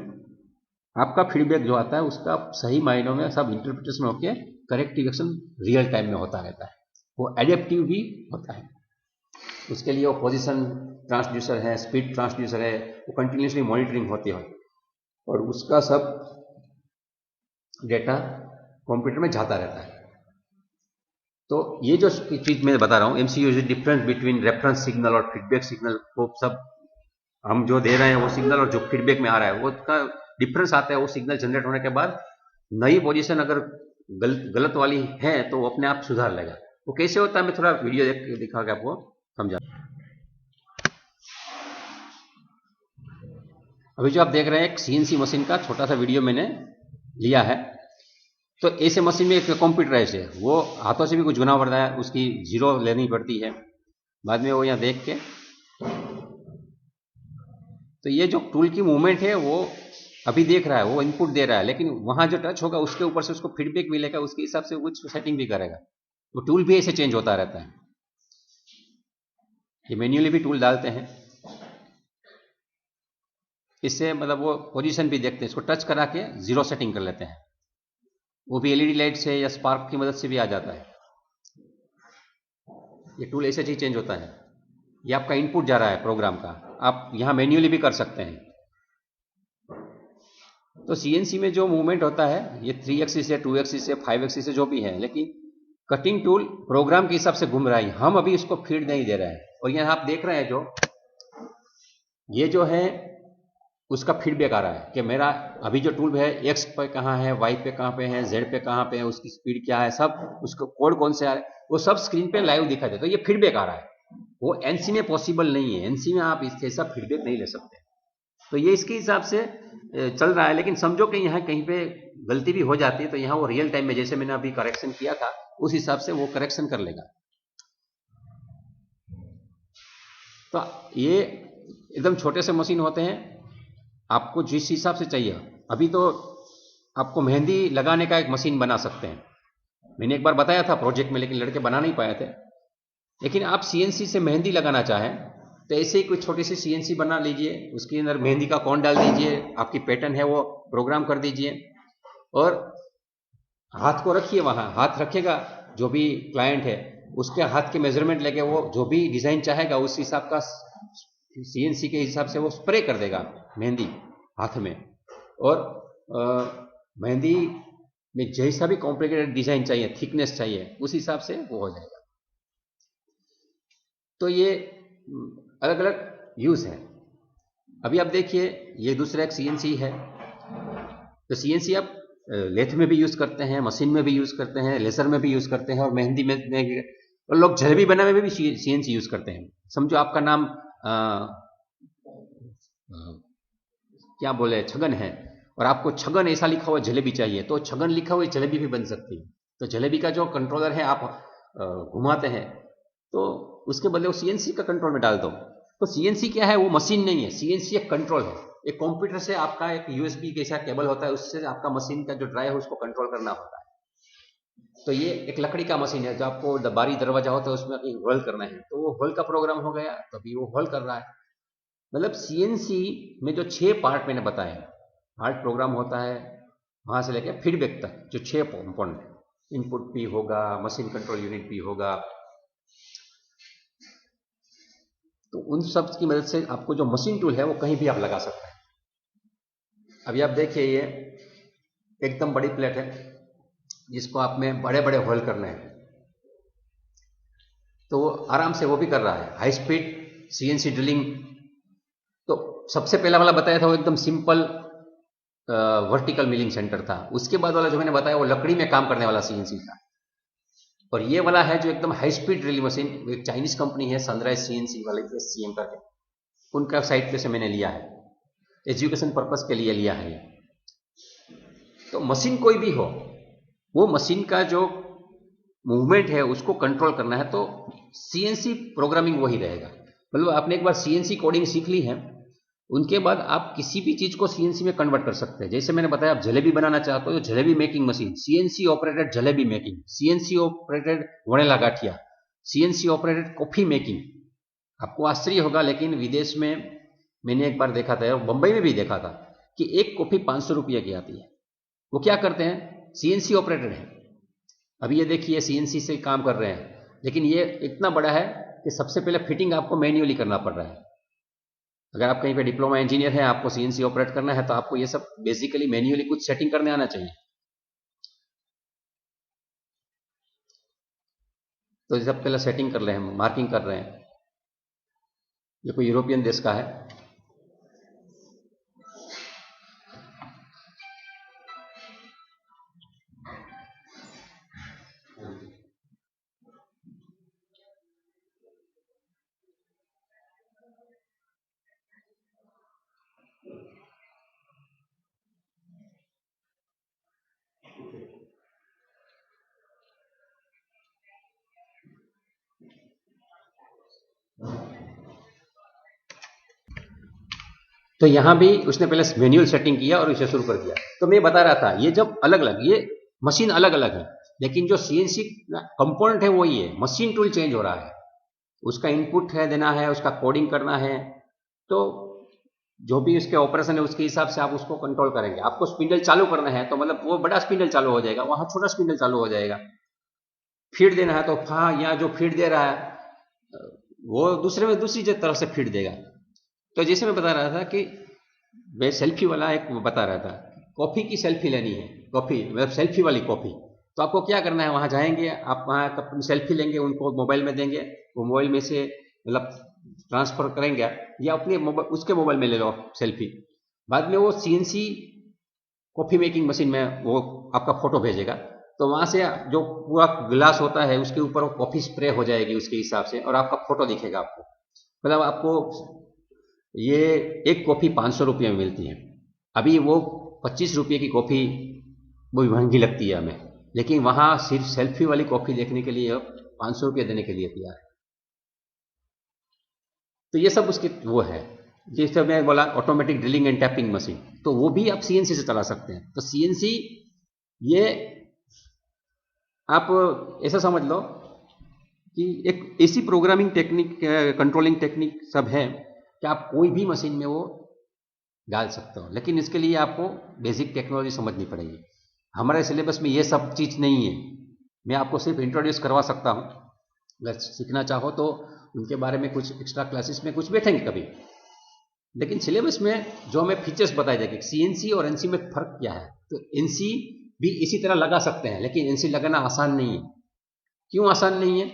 आपका फीडबैक जो आता है उसका सही मायनों में सब इंटरप्रिटेशन होकर करेक्टिव एक्शन रियल टाइम में होता रहता है, वो एडेप्टिव भी होता है। उसके लिए वो पोजीशन ट्रांसड्यूसर है, स्पीड ट्रांसड्यूसर है, वो कंटिन्यूसली मॉनिटरिंग होती है और उसका सब डेटा कंप्यूटर में जाता रहता है। तो ये जो चीज मैं बता रहा हूँ MCQ is difference between reference signal और फीडबैक सिग्नल, वो सब हम जो दे रहे हैं वो सिग्नल और जो फीडबैक में आ रहा है वो का डिफरेंस आता है। वो सिग्नल जनरेट होने के बाद नई पोजीशन अगर गलत वाली है तो वो अपने आप सुधार लेगा। वो कैसे होता है मैं थोड़ा वीडियो दिखा के आपको समझा। अभी जो आप देख रहे हैं एक सीएनसी मशीन का छोटा सा वीडियो मैंने लिया है। तो ऐसे मशीन में एक कंप्यूटराइज है, वो हाथों से भी कुछ गुना पड़ता है, उसकी जीरो लेनी पड़ती है, बाद में वो यहाँ देख के। तो ये जो टूल की मूवमेंट है वो अभी देख रहा है, वो इनपुट दे रहा है, लेकिन वहां जो टच होगा उसके ऊपर से उसको फीडबैक मिलेगा, उसके हिसाब से कुछ सेटिंग भी करेगा। वो टूल भी ऐसे चेंज होता रहता है, ये मैन्युअली भी टूल डालते हैं, इससे मतलब वो पोजीशन भी देखते हैं, इसको टच करा के जीरो सेटिंग कर लेते हैं। वो भी एलईडी लाइट से या स्पार्क की मदद से भी आ जाता है। ये टूल ऐसे ही चेंज होता है। ये आपका इनपुट जा रहा है प्रोग्राम का, आप यहां मैन्युअली भी कर सकते हैं। तो सीएनसी में जो मूवमेंट होता है ये 3 एक्सिस से 2 एक्सिस से 5 एक्सिस से जो भी है, लेकिन कटिंग टूल प्रोग्राम के हिसाब से घूम रहा है, हम अभी इसको फीड नहीं दे रहे हैं। और यहां आप देख रहे हैं जो ये जो है उसका फीडबैक आ रहा है कि मेरा अभी जो टूल है एक्स पे कहाँ है, वाई पे कहाँ पे है, जेड पे कहाँ पे है, उसकी स्पीड क्या है, सब उसको कोड कौन से आ रहा है वो सब स्क्रीन पे लाइव दिखाई देता है। तो ये फीडबैक आ रहा है, वो एनसी में पॉसिबल नहीं है, एनसी में आप इससे ऐसा फीडबैक नहीं ले सकते। तो ये इसके हिसाब से चल रहा है, लेकिन समझो कि यहाँ कहीं पे गलती भी हो जाती है तो यहाँ वो रियल टाइम में जैसे मैंने अभी करेक्शन किया था उस हिसाब से वो करेक्शन कर लेगा। तो ये एकदम छोटे से मशीन होते हैं, आपको जिस हिसाब से चाहिए। अभी तो आपको मेहंदी लगाने का एक मशीन बना सकते हैं, मैंने एक बार बताया था प्रोजेक्ट में, लेकिन लड़के बना नहीं पाए थे। लेकिन आप सीएनसी से मेहंदी लगाना चाहें तो ऐसे ही कोई छोटी सी सीएनसी बना लीजिए, उसके अंदर मेहंदी का कोन डाल दीजिए, आपकी पैटर्न है वो प्रोग्राम कर दीजिए, और हाथ को रखिए वहां, हाथ रखेगा जो भी क्लाइंट है उसके हाथ के मेजरमेंट लेके वो जो भी डिजाइन चाहेगा उस हिसाब का सीएनसी के हिसाब से वो स्प्रे कर देगा मेहंदी हाथ में। और मेहंदी में जैसा भी कॉम्प्लिकेटेड डिजाइन चाहिए, थिकनेस चाहिए, उस हिसाब से वो हो जाएगा। तो ये अलग अलग यूज है। अभी आप देखिए, ये दूसरा एक सीएनसी है। तो सीएनसी आप लेथ में भी यूज करते हैं, मशीन में भी यूज करते हैं, लेजर में भी यूज करते हैं, और मेहंदी में और लोग जलेबी बनाने में भी सीएनसी यूज करते हैं। समझो आपका नाम क्या बोले, छगन है, और आपको छगन ऐसा लिखा हुआ जलेबी चाहिए, तो छगन लिखा हुआ जलेबी भी बन सकती है। तो जलेबी का जो कंट्रोलर है आप घुमाते हैं, तो उसके बदले वो सीएनसी का कंट्रोल में डाल दो। तो सीएनसी क्या है, वो मशीन नहीं है, सीएनसी एक कंट्रोल है। एक कंप्यूटर से आपका एक यूएसबी जैसा केबल होता है, उससे आपका मशीन का जो ड्राइव है उसको कंट्रोल करना होता है। तो ये एक लकड़ी का मशीन है, जो आपको बारी दरवाजा होता है उसमें कहीं होल करना है, तो वो होल का प्रोग्राम हो गया, तो अभी वो होल कर रहा है। मतलब सीएनसी में जो 6 पार्ट मैंने बताए, हार्ड प्रोग्राम होता है, वहां से लेकर फीडबैक तक जो 6 कंपोनेंट, इनपुट भी होगा, मशीन कंट्रोल यूनिट भी होगा, तो उन सब की मदद से आपको जो मशीन टूल है वो कहीं भी आप लगा सकते हैं। अभी आप देखिए, ये एकदम बड़ी प्लेट है जिसको आप में बड़े बड़े होल करने हैं, तो वो आराम से वो भी कर रहा है, हाई स्पीड सीएनसी ड्रिलिंग। तो सबसे पहला वाला बताया था वो एकदम सिंपल वर्टिकल मिलिंग सेंटर था। उसके बाद वाला जो मैंने बताया वो लकड़ी में काम करने वाला सीएनसी था। और ये वाला है जो एकदम हाई स्पीड ड्रिलिंग मशीन, एक चाइनीज कंपनी है सनराइज सीएनसी वाले, SCM करके, उनका साइट पे से मैंने लिया है, एजुकेशन पर्पस के लिए लिया है ये। तो मशीन कोई भी हो, वो मशीन का जो मूवमेंट है उसको कंट्रोल करना है, तो सीएनसी प्रोग्रामिंग वही रहेगा। मतलब आपने एक बार सीएनसी कोडिंग सीख ली है, उनके बाद आप किसी भी चीज को सीएनसी में कन्वर्ट कर सकते हैं। जैसे मैंने बताया, आप जलेबी बनाना चाहते हो, jalebi making machine, CNC operated jalebi making, CNC operated vanilla gathiya, CNC operated coffee making. आपको आश्चर्य होगा, लेकिन विदेश में मैंने एक बार देखा था, बंबई में भी देखा था, कि एक कॉफी 500 रुपये की आती है। वो क्या करते हैं, सीएनसी ऑपरेटेड है। अभी ये देखिए सीएनसी से काम कर रहे हैं, लेकिन ये इतना बड़ा है कि सबसे पहले फिटिंग आपको मैन्युअली करना पड़ रहा है। अगर आप कहीं पे डिप्लोमा इंजीनियर हैं, आपको सीएनसी ऑपरेट करना है, तो आपको ये सब बेसिकली मैन्युअली कुछ सेटिंग करने आना चाहिए। तो ये सब पहले सेटिंग कर रहे हैं, मार्किंग कर रहे हैं। ये कोई यूरोपियन देश का है। तो यहां भी उसने पहले मैन्युअल सेटिंग किया और इसे शुरू कर दिया। तो मैं बता रहा था, ये जब अलग अलग, ये मशीन अलग अलग है, लेकिन जो सीएनसी कंपोनेंट है वही है, मशीन टूल चेंज हो रहा है, उसका इनपुट है देना है, उसका कोडिंग करना है। तो जो भी उसके ऑपरेशन है उसके हिसाब से आप उसको कंट्रोल करेंगे। आपको स्पिंडल चालू करना है तो मतलब वो बड़ा स्पिंडल चालू हो जाएगा, वहां छोटा स्पिंडल चालू हो जाएगा। फीड देना है तो हाँ, यहाँ जो फीड दे रहा है वो दूसरे में दूसरी तरफ से फीड देगा। तो जैसे मैं बता रहा था कि वे सेल्फी वाला एक बता रहा था, कॉफी की सेल्फी लेनी है, कॉफी मतलब सेल्फी वाली कॉफी। तो आपको क्या करना है, वहां जाएंगे, आप वहां अपनी सेल्फी लेंगे, उनको मोबाइल में देंगे, वो मोबाइल में से मतलब ट्रांसफर करेंगे, या अपने उसके मोबाइल में ले लो सेल्फी। बाद में वो सीएनसी कॉफी मेकिंग मशीन में वो आपका फोटो भेजेगा। तो वहां से जो पूरा गिलास होता है उसके ऊपर वो कॉफी स्प्रे हो जाएगी उसके हिसाब से, और आपका फोटो दिखेगा आपको। मतलब आपको ये एक कॉफी 500 रुपये में मिलती है। अभी वो 25 रुपये की कॉफी वो महंगी लगती है हमें, लेकिन वहां सिर्फ सेल्फी वाली कॉफी देखने के लिए 500 रुपये देने के लिए तैयार है। तो ये सब उसकी वो है। जैसे मैं बोला automatic drilling and tapping machine, तो वो भी आप सीएनसी से चला सकते हैं। तो सीएनसी ये आप ऐसा समझ लो कि एक ऐसी प्रोग्रामिंग टेक्निक, कंट्रोलिंग टेक्निक सब है कि आप कोई भी मशीन में वो डाल सकते हो, लेकिन इसके लिए आपको बेसिक टेक्नोलॉजी समझनी पड़ेगी। हमारे सिलेबस में ये सब चीज़ नहीं है, मैं आपको सिर्फ इंट्रोड्यूस करवा सकता हूँ। अगर सीखना चाहो तो उनके बारे में कुछ एक्स्ट्रा क्लासेस में कुछ बैठेंगे कभी, लेकिन सिलेबस में जो हमें फीचर्स बताए जाएंगे, सीएनसी और एनसी में फर्क क्या है। तो एनसी भी इसी तरह लगा सकते हैं, लेकिन एनसी लगाना आसान नहीं है। क्यों आसान नहीं है?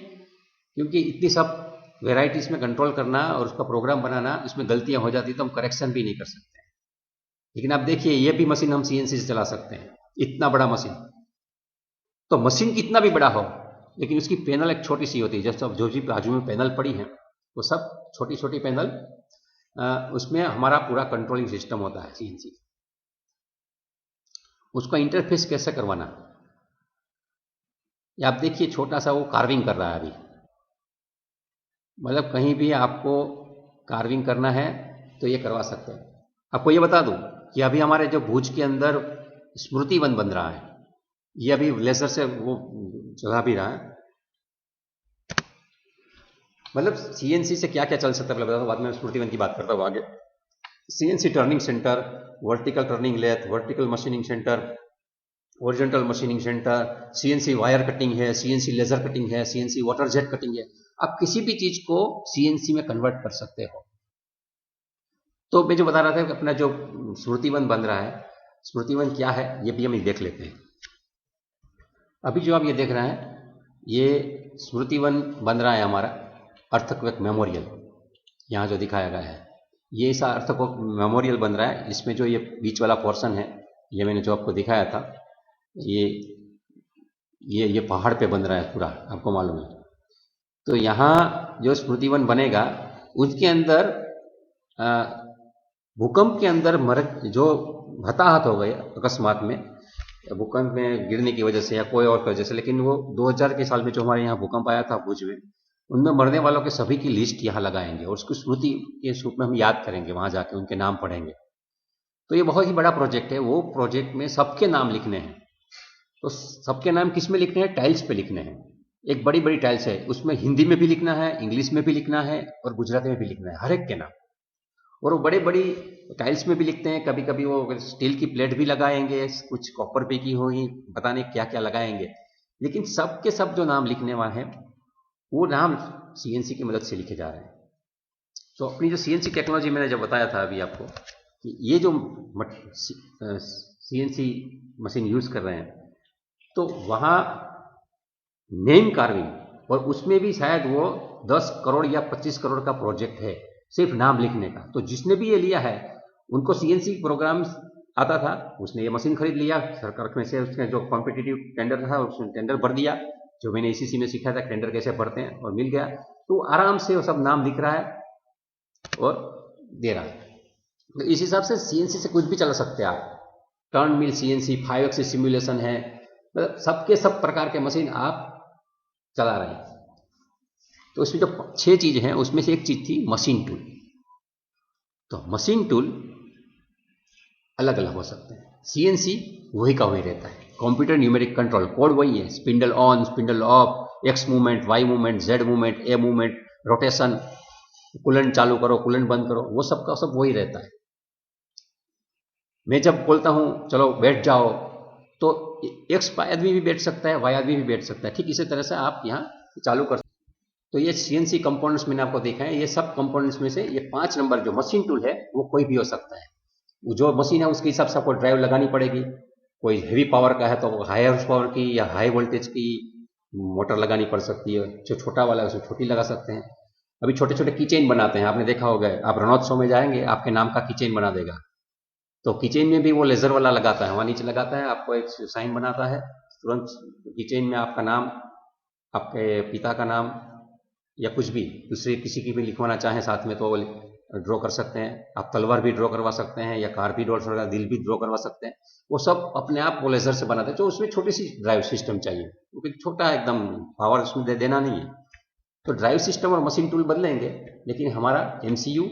क्योंकि इतनी सब वेराइटीज में कंट्रोल करना और उसका प्रोग्राम बनाना, इसमें गलतियां हो जाती तो हम करेक्शन भी नहीं कर सकते। लेकिन आप देखिए ये भी मशीन हम सीएनसी से चला सकते हैं, इतना बड़ा मशीन। तो मशीन कितना भी बड़ा हो, लेकिन उसकी पैनल एक छोटी सी होती है। जब जो भी बाजू में पैनल पड़ी है वो सब छोटी छोटी पैनल, उसमें हमारा पूरा कंट्रोलिंग सिस्टम होता है सीएनसी। उसका इंटरफेस कैसे करवाना, ये आप देखिए छोटा सा वो कार्विंग कर रहा है अभी। मतलब कहीं भी आपको कार्विंग करना है तो ये करवा सकते हैं। आपको ये बता दूं कि अभी हमारे जो भुज के अंदर स्मृति वन बन रहा है, ये अभी लेजर से वो चला भी रहा है। मतलब सीएनसी से क्या क्या चल सकता है बताता हूं, बाद में स्मृति वन की बात करता हूं आगे। CNC turning centre, vertical turning lathe, vertical machining centre, horizontal machining centre, CNC wire cutting है, सीएनसी लेजर कटिंग है, सीएनसी वाटर जेट कटिंग है। आप किसी भी चीज को सीएनसी में कन्वर्ट कर सकते हो। तो मैं जो बता रहा था कि अपना जो स्मृतिवन बन रहा है, स्मृतिवन क्या है ये भी हम देख लेते हैं। अभी जो आप ये देख रहे हैं, ये स्मृतिवन बन रहा है हमारा अर्थक्वेक मेमोरियल, यहाँ जो दिखाया गया है ये ऐसा अर्थक्वेक मेमोरियल बन रहा है। इसमें जो ये बीच वाला पोर्शन है, ये मैंने जो आपको दिखाया था, ये पहाड़ पे बन रहा है पूरा, आपको मालूम है। तो यहाँ जो स्मृतिवन बनेगा उसके अंदर भूकंप के अंदर जो हताहत हो गए अकस्मात में, भूकंप में गिरने की वजह से या कोई और वजह से, लेकिन वो 2000 के साल में जो हमारे यहाँ भूकंप आया था भुज में, उनमें मरने वालों के सभी की लिस्ट यहाँ लगाएंगे और उसकी स्मृति के रूप में हम याद करेंगे, वहां जाके उनके नाम पढ़ेंगे। तो ये बहुत ही बड़ा प्रोजेक्ट है। वो प्रोजेक्ट में सबके नाम लिखने हैं। तो सबके नाम किस में लिखने हैं? टाइल्स पे लिखने हैं। एक बड़ी बड़ी टाइल्स है, उसमें हिंदी में भी लिखना है, इंग्लिश में भी लिखना है और गुजराती में भी लिखना है, हर एक के नाम। और वो बड़ी बड़ी टाइल्स में भी लिखते हैं, कभी कभी वो स्टील की प्लेट भी लगाएंगे, कुछ कॉपर पे की होगी, पता नहीं क्या क्या लगाएंगे। लेकिन सब के सब जो नाम लिखने वाले हैं वो नाम सीएनसी की मदद से लिखे जा रहे हैं। तो अपनी जो सीएनसी टेक्नोलॉजी मैंने जब बताया था अभी आपको कि ये जो सीएनसी मशीन यूज कर रहे हैं, तो वहां नेम कार्विंग, और उसमें भी शायद वो 10 करोड़ या 25 करोड़ का प्रोजेक्ट है सिर्फ नाम लिखने का। तो जिसने भी ये लिया है उनको सीएनसी प्रोग्राम आता था, उसने ये मशीन खरीद लिया सरकार में से, उसने जो कॉम्पिटिटिव टेंडर था उसने टेंडर भर दिया, जो मैंने ईसीसी में सीखा था टेंडर कैसे भरते हैं, और मिल गया। तो आराम से वो सब नाम लिख रहा है और दे रहा है। तो इस हिसाब से सीएनसी से कुछ भी चला सकते हैं आप। टर्न मिल सीएनसी, 5 एक्सिस सिमुलेशन है, मतलब सबके सब प्रकार के मशीन आप चला रहे हैं। तो उसमें जो 6 चीज हैं उसमें से एक चीज थी मशीन टूल। तो मशीन टूल अलग अलग हो सकते हैं, सीएनसी वही का वही रहता है। कंप्यूटर न्यूमेरिक कंट्रोल कोड वही है, spindle on, spindle off, X movement, Y movement, Z movement, A movement, rotation, coolant चालू करो, कूलेंट बंद करो, वो सब का सब वही रहता है। मैं जब बोलता हूं चलो बैठ जाओ, तो एक्स आदमी भी बैठ सकता है, वाई आदमी भी बैठ सकता है। ठीक इसी तरह से आप यहाँ चालू कर। तो ये सीएनसी कंपोनेंट्स मैंने आपको देखा है, ये सब कंपोनेंट्स में से ये 5 नंबर जो मशीन टूल है वो कोई भी हो सकता है। जो मशीन है उसके हिसाब से आपको ड्राइव लगानी पड़ेगी। कोई हेवी पावर का है तो हाई पावर की या हाई वोल्टेज की मोटर लगानी पड़ सकती है, जो छोटा वाला है उसमें छोटी लगा सकते हैं। अभी छोटे छोटे कीचेन बनाते हैं, आपने देखा होगा, आप रणोत्सव में जाएंगे आपके नाम का कीचेन बना देगा। तो किचन में भी वो लेजर वाला लगाता है, वहां नीचे लगाता है, आपको एक साइन बनाता है, तुरंत किचन में आपका नाम, आपके पिता का नाम या कुछ भी दूसरे किसी की भी लिखवाना चाहें साथ में तो ड्रॉ कर सकते हैं। आप तलवार भी ड्रॉ करवा सकते हैं या कार भी ड्रॉ कर सकते हैं, दिल भी ड्रॉ करवा सकते हैं। वो सब अपने आप वो लेजर से बनाते हैं। तो उसमें छोटी सी ड्राइव सिस्टम चाहिए, क्योंकि छोटा एकदम पावर उसमें देना नहीं है। तो ड्राइव सिस्टम और मशीन टूल बदलेंगे, लेकिन हमारा MCU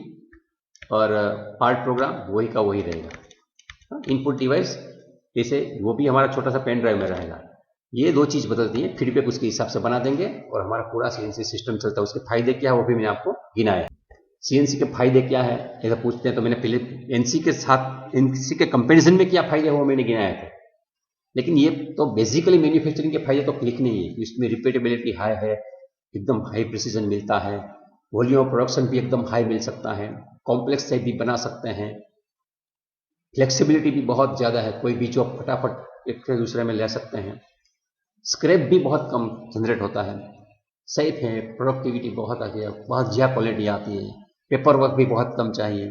और पार्ट प्रोग्राम वही का वही रहेगा। इनपुट डिवाइस जैसे वो भी हमारा छोटा सा पेन ड्राइव में रहेगा। ये दो चीज़ बदलती है, फीडबैक उसके हिसाब से बना देंगे और हमारा पूरा CNC सिस्टम चलता है। उसके फायदे क्या है वो भी मैंने आपको गिनाया है। CNC के फायदे क्या है ऐसा पूछते हैं तो मैंने पहले NC के साथ NC के कंपेरिजन में क्या फायदे हैं वो मैंने गिनाया था। लेकिन ये तो बेसिकली मैन्युफैक्चरिंग के फायदे तो क्लिक नहीं है। इसमें रिपीटेबिलिटी हाई है, एकदम हाई प्रिसीजन मिलता है, वॉल्यूम ऑफ प्रोडक्शन भी एकदम हाई मिल सकता है, कॉम्प्लेक्स टाइप भी बना सकते हैं, फ्लेक्सिबिलिटी भी बहुत ज़्यादा है, कोई भी जॉब फटाफट एक से दूसरे में ले सकते हैं, स्क्रैप भी बहुत कम जनरेट होता है, सेफ है, प्रोडक्टिविटी बहुत आती है, बहुत ज़्यादा क्वालिटी आती है, पेपर वर्क भी बहुत कम चाहिए।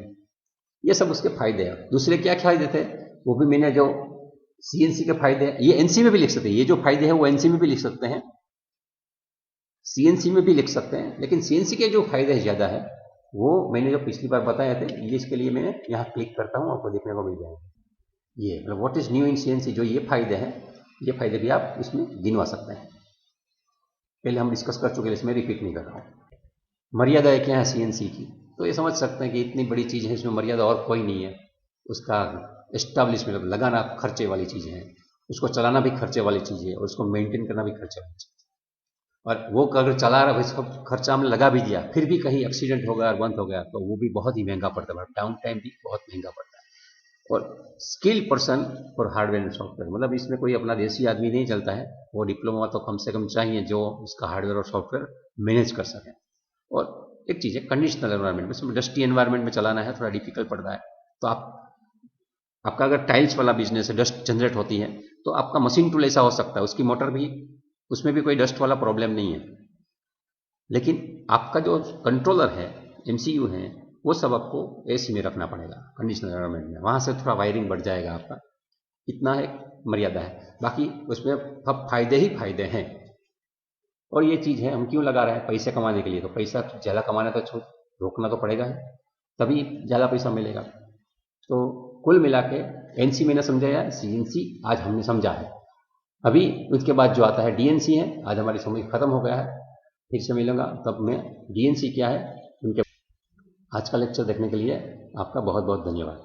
ये सब उसके फायदे हैं। दूसरे क्या फायदे थे वो भी मैंने जो CNC के फायदे, ये NC में भी लिख सकते हैं, ये जो फायदे हैं वो NC में भी लिख सकते हैं, CNC में भी लिख सकते हैं, लेकिन CNC के जो फायदे ज़्यादा है वो मैंने जो पिछली बार बताए थे, ये इसके लिए मैं यहाँ क्लिक करता हूँ, आपको देखने को मिल जाएगा। ये मतलब what is new in CNC, जो ये फायदे हैं, ये फायदे भी आप इसमें गिनवा सकते हैं। पहले हम डिस्कस कर चुके हैं, इसमें रिपीट नहीं कर रहा हूँ। मर्यादाएं क्या है CNC की, तो ये समझ सकते हैं कि इतनी बड़ी चीज़ है, इसमें मर्यादा और कोई नहीं है। उसका एस्टाब्लिशमेंट लगाना खर्चे वाली चीज़ें हैं, उसको चलाना भी खर्चे वाली चीज़ है, और उसको मेंटेन करना भी खर्चे वाली चीज़ है। और वो अगर चला रहा है सब खर्चा हमने लगा भी दिया, फिर भी कहीं एक्सीडेंट हो गया और बंद हो गया तो वो भी बहुत ही महंगा पड़ता है, डाउन टाइम भी बहुत महंगा पड़ता है। और skill person for hardware and software, मतलब इसमें कोई अपना देसी आदमी नहीं चलता है, वो डिप्लोमा तो कम से कम चाहिए जो उसका हार्डवेयर और सॉफ्टवेयर मैनेज कर सके। और एक चीज़ है कंडीशनल एनवायरनमेंट में, डस्टी एनवायरनमेंट में चलाना है थोड़ा डिफिकल्ट पड़ता है। तो आपका अगर टाइल्स वाला बिजनेस है, डस्ट जनरेट होती है, तो आपका मशीन टूल ऐसा हो सकता है, उसकी मोटर भी, उसमें भी कोई डस्ट वाला प्रॉब्लम नहीं है, लेकिन आपका जो कंट्रोलर है, MCU है, वो सब आपको AC में रखना पड़ेगा, कंडीशनल एनवायरनमेंट में, वहाँ से थोड़ा वायरिंग बढ़ जाएगा आपका। इतना एक मर्यादा है, बाकी उसमें सब फायदे ही फायदे हैं। और ये चीज़ है, हम क्यों लगा रहे हैं, पैसे कमाने के लिए। तो पैसा ज़्यादा कमाना तो रोकना तो पड़ेगा है, तभी ज़्यादा पैसा मिलेगा। तो कुल मिला के NC मैंने समझाया, CNC आज हमने समझा है। अभी उसके बाद जो आता है DNC है, आज हमारी समझ खत्म हो गया है। फिर से मिलूंगा तब मैं DNC क्या है उनके। आज का लेक्चर देखने के लिए आपका बहुत बहुत धन्यवाद।